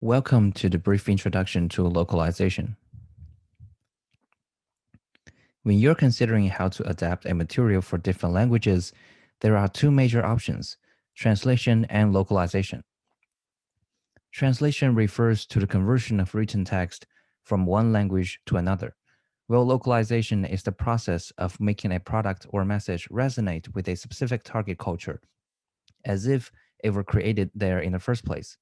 Welcome to the brief introduction to localization. When you're considering how to adapt a material for different languages, there are two major options: translation and localization. Translation refers to the conversion of written text from one language to another, while localization is the process of making a product or message resonate with a specific target culture, as if it were created there in the first place.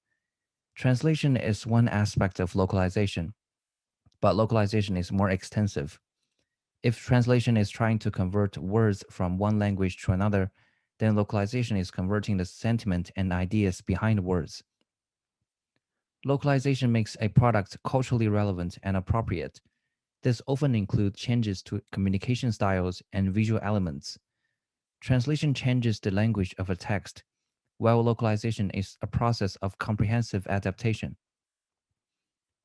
Translation is one aspect of localization, but localization is more extensive. If translation is trying to convert words from one language to another, then localization is converting the sentiment and ideas behind words. Localization makes a product culturally relevant and appropriate. This often includes changes to communication styles and visual elements. Translation changes the language of a text, while localization is a process of comprehensive adaptation.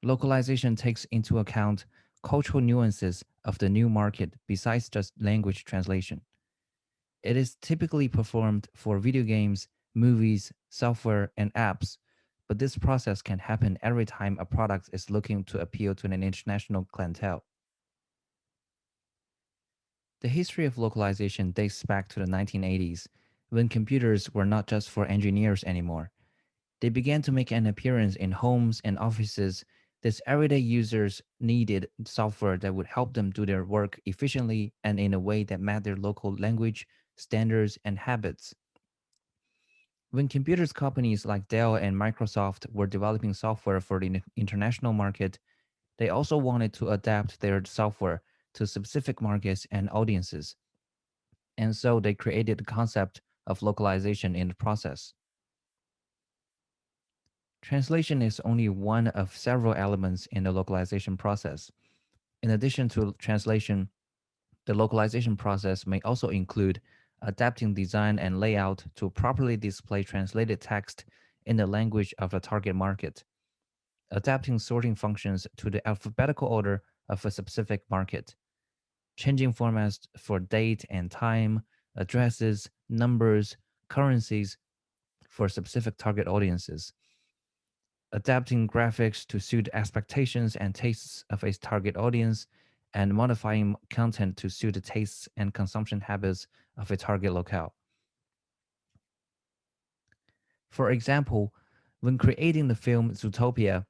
Localization takes into account cultural nuances of the new market besides just language translation. It is typically performed for video games, movies, software, and apps, but this process can happen every time a product is looking to appeal to an international clientele. The history of localization dates back to the 1980s, when computers were not just for engineers anymore. They began to make an appearance in homes and offices. These everyday users needed software that would help them do their work efficiently and in a way that met their local language, standards, and habits. When computers companies like Dell and Microsoft were developing software for the international market, they also wanted to adapt their software to specific markets and audiences. And so they created the concept of localization in the process. Translation is only one of several elements in the localization process. In addition to translation, the localization process may also include adapting design and layout to properly display translated text in the language of the target market, adapting sorting functions to the alphabetical order of a specific market, changing formats for date and time, addresses, numbers, currencies for specific target audiences, adapting graphics to suit expectations and tastes of a target audience, and modifying content to suit the tastes and consumption habits of a target locale. For example, when creating the film Zootopia,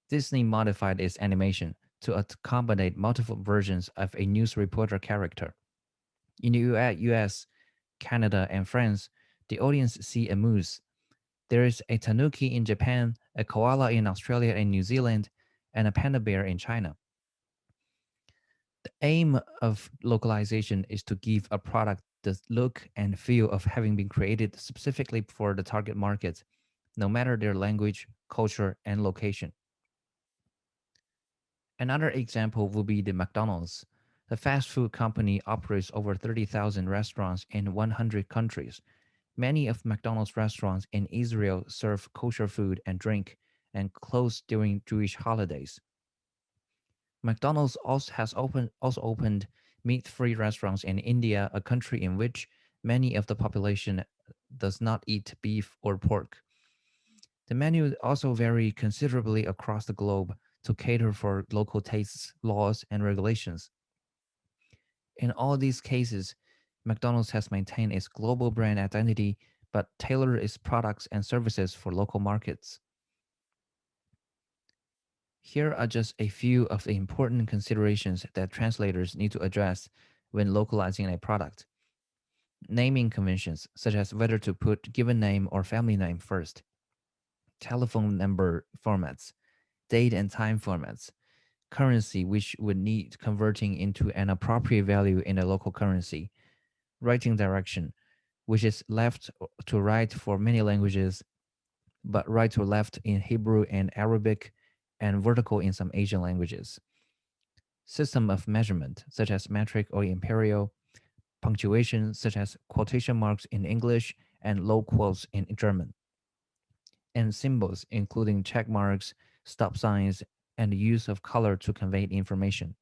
Disney modified its animation to accommodate multiple versions of a news reporter character. In the US, Canada, and France, the audience see a moose. There is a tanuki in Japan, a koala in Australia and New Zealand, and a panda bear in China. The aim of localization is to give a product the look and feel of having been created specifically for the target market, no matter their language, culture, and location. Another example would be the McDonald's. The fast food company operates over 30,000 restaurants in 100 countries. Many of McDonald's restaurants in Israel serve kosher food and drink and close during Jewish holidays. McDonald's also opened meat-free restaurants in India, a country in which many of the population does not eat beef or pork. The menu also vary considerably across the globe to cater for local tastes, laws, and regulations. In all these cases, McDonald's has maintained its global brand identity but tailored its products and services for local markets. Here are just a few of the important considerations that translators need to address when localizing a product. Naming conventions, such as whether to put given name or family name first, telephone number formats, date and time formats, currency which would need converting into an appropriate value in a local currency, writing direction, which is left to right for many languages, but right to left in Hebrew and Arabic, and vertical in some Asian languages. System of measurement, such as metric or imperial, punctuation, such as quotation marks in English and low quotes in German, and symbols, including check marks, stop signs, and the use of color to convey information.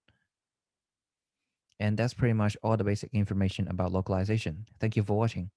And that's pretty much all the basic information about localization. Thank you for watching.